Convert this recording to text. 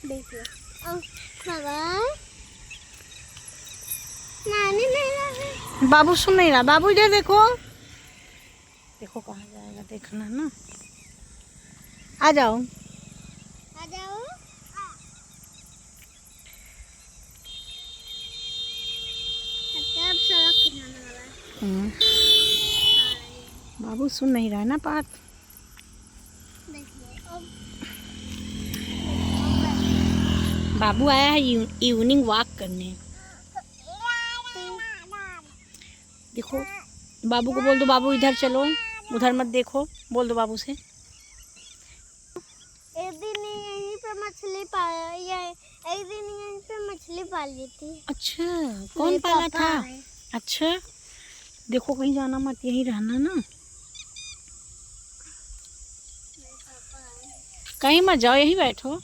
देखिए बाबा नानी नहीं रहा। बाबू सुन नहीं रहा। बाबू इधर देखो, देखो कहाँ जाएगा, देखना ना। आ जाओ। आ जाओ। अब सड़क किनारे वाला है। बाबू सुन नहीं रहा है ना बात। देखिए अब बाबू आया है इवनिंग वॉक करने। देखो बाबू को बोल दो, बाबू इधर चलो, उधर मत देखो, बोल दो बाबू से। एक दिन यहीं पे मछली पाया, एक दिन यहीं पे मछली पाली थी। अच्छा, कौन पाला था? अच्छा, देखो कहीं जाना मत, यहीं रहना ना, कहीं मत जाओ, यहीं बैठो।